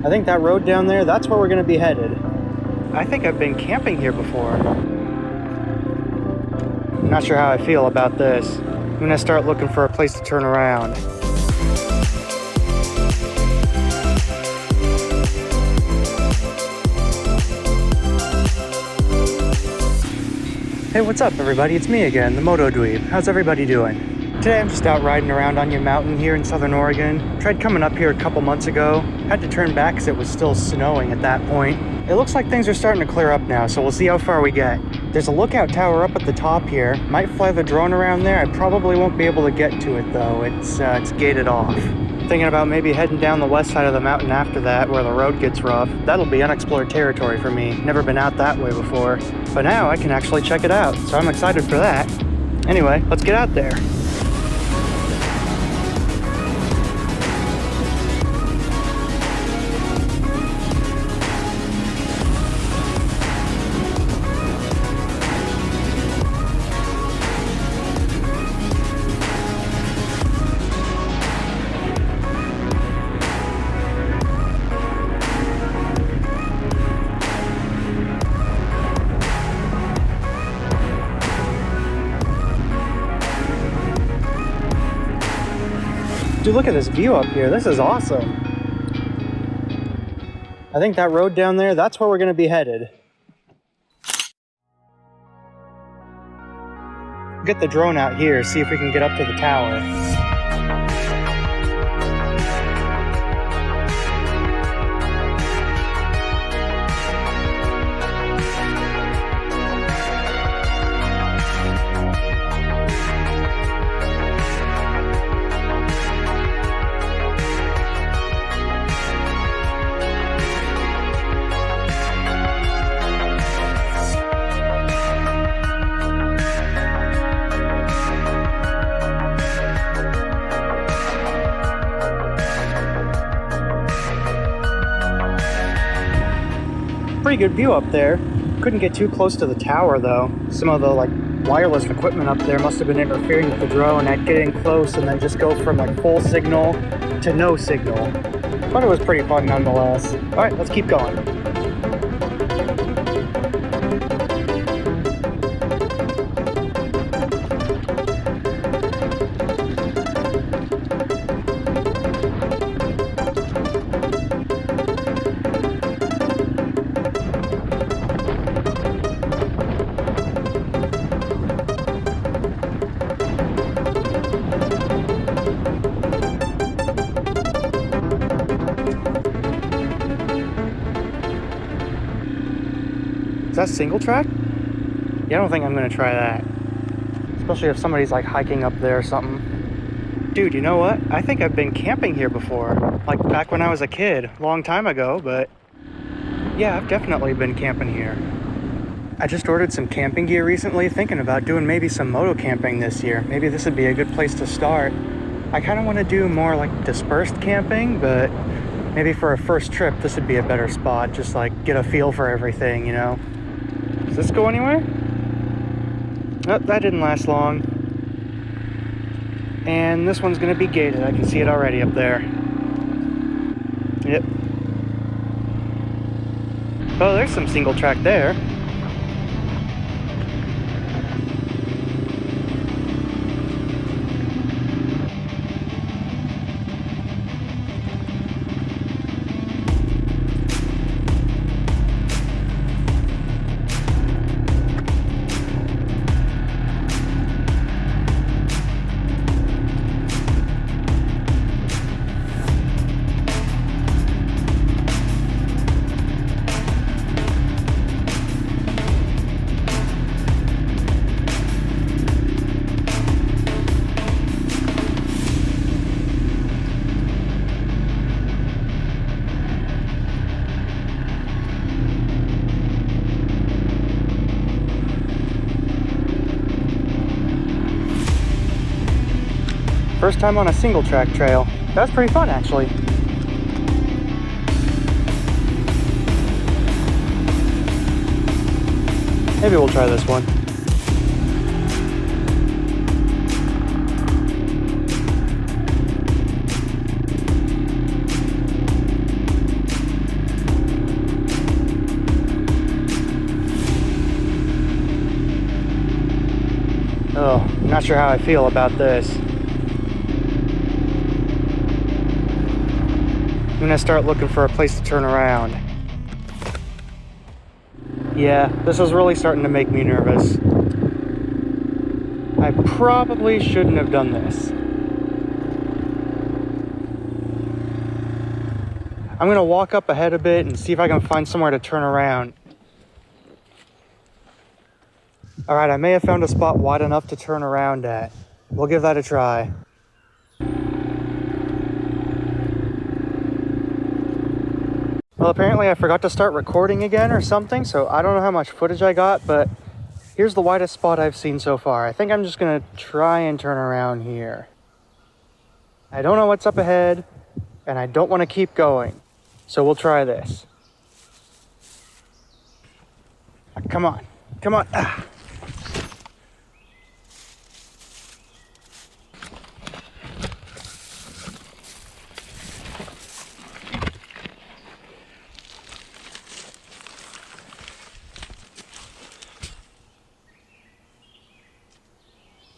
I think that road down there, that's where we're gonna be headed. I think I've been camping here before. I'm not sure how I feel about this. I'm gonna start looking for a place to turn around. Hey, what's up everybody? It's me again, the Moto Dweeb. How's everybody doing? Today I'm just out riding around Onion Mountain here in Southern Oregon. Tried coming up here a couple months ago. Had to turn back because it was still snowing at that point. It looks like things are starting to clear up now, so we'll see how far we get. There's a lookout tower up at the top here. Might fly the drone around there. I probably won't be able to get to it though. It's gated off. Thinking about maybe heading down the west side of the mountain after that, where the road gets rough. That'll be unexplored territory for me. Never been out that way before. But now I can actually check it out, so I'm excited for that. Anyway, let's get out there. Dude, look at this view up here. This is awesome. I think that road down there, that's where we're going to be headed. Get the drone out here, see if we can get up to the tower. Pretty good view up there. Couldn't get too close to the tower though. Some of the wireless equipment up there must have been interfering with the drone. I'd get in close and then just go from full signal to no signal. But it was pretty fun nonetheless. Alright, let's keep going. Is that single track? Yeah, I don't think I'm gonna try that. Especially if somebody's hiking up there or something. Dude, you know what? I think I've been camping here before. Back when I was a kid, long time ago, but yeah, I've definitely been camping here. I just ordered some camping gear recently, thinking about doing maybe some moto camping this year. Maybe this would be a good place to start. I kind of want to do more dispersed camping, but maybe for a first trip, this would be a better spot. Just get a feel for everything, you know? Does this go anywhere? Oh, that didn't last long. And this one's gonna be gated. I can see it already up there. Yep. Oh, there's some single track there. First time on a single track trail. That was pretty fun actually. Maybe we'll try this one. Not sure how I feel about this. I'm gonna start looking for a place to turn around. Yeah, this is really starting to make me nervous. I probably shouldn't have done this. I'm gonna walk up ahead a bit and see if I can find somewhere to turn around. All right, I may have found a spot wide enough to turn around at. We'll give that a try. Well, apparently I forgot to start recording again or something, so I don't know how much footage I got, but here's the widest spot I've seen so far. I think I'm just gonna try and turn around here. I don't know what's up ahead, and I don't want to keep going, so we'll try this. Come on, come on. Ah.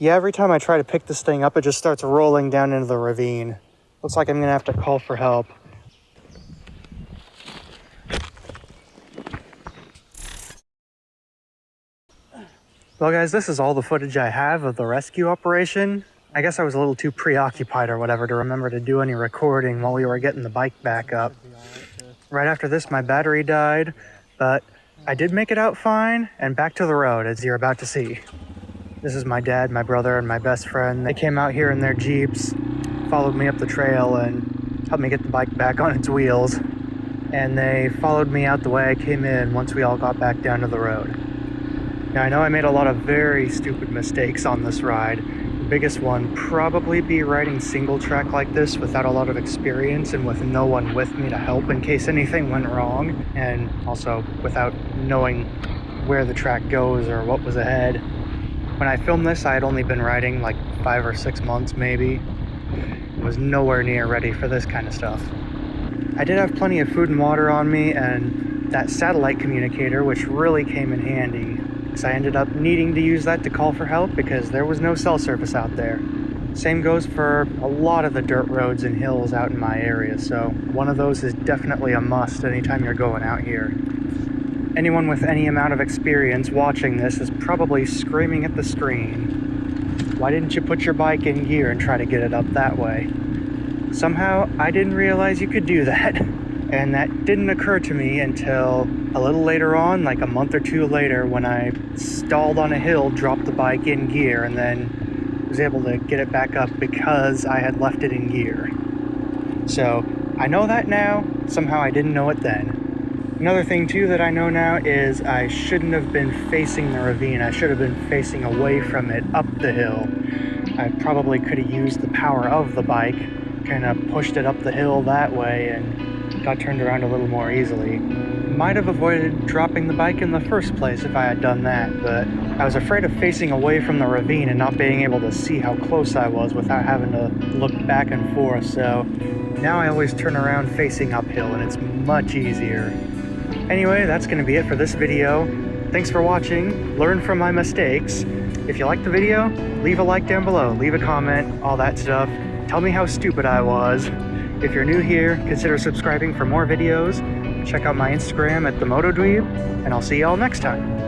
Yeah, every time I try to pick this thing up, it just starts rolling down into the ravine. Looks like I'm gonna have to call for help. Well guys, this is all the footage I have of the rescue operation. I guess I was a little too preoccupied or whatever to remember to do any recording while we were getting the bike back up. Right after this, my battery died, but I did make it out fine and back to the road, as you're about to see. This is my dad, my brother, and my best friend. They came out here in their Jeeps, followed me up the trail, and helped me get the bike back on its wheels. And they followed me out the way I came in once we all got back down to the road. Now, I know I made a lot of very stupid mistakes on this ride. The biggest one probably be riding single track like this without a lot of experience and with no one with me to help in case anything went wrong, and also without knowing where the track goes or what was ahead. When I filmed this, I had only been riding like 5 or 6 months maybe. I was nowhere near ready for this kind of stuff. I did have plenty of food and water on me and that satellite communicator, which really came in handy, because I ended up needing to use that to call for help because there was no cell service out there. Same goes for a lot of the dirt roads and hills out in my area, so one of those is definitely a must anytime you're going out here. Anyone with any amount of experience watching this is probably screaming at the screen. Why didn't you put your bike in gear and try to get it up that way? Somehow, I didn't realize you could do that. And that didn't occur to me until a little later on, like a month or two later, when I stalled on a hill, dropped the bike in gear, and then was able to get it back up because I had left it in gear. So, I know that now. Somehow I didn't know it then. Another thing too that I know now is I shouldn't have been facing the ravine. I should have been facing away from it up the hill. I probably could have used the power of the bike, kind of pushed it up the hill that way and got turned around a little more easily. Might have avoided dropping the bike in the first place if I had done that, but I was afraid of facing away from the ravine and not being able to see how close I was without having to look back and forth, so now I always turn around facing uphill and it's much easier. Anyway, that's going to be it for this video. Thanks for watching. Learn from my mistakes. If you liked the video, leave a like down below, leave a comment, all that stuff. Tell me how stupid I was. If you're new here, consider subscribing for more videos. Check out my Instagram at TheMotoDweeb, and I'll see y'all next time.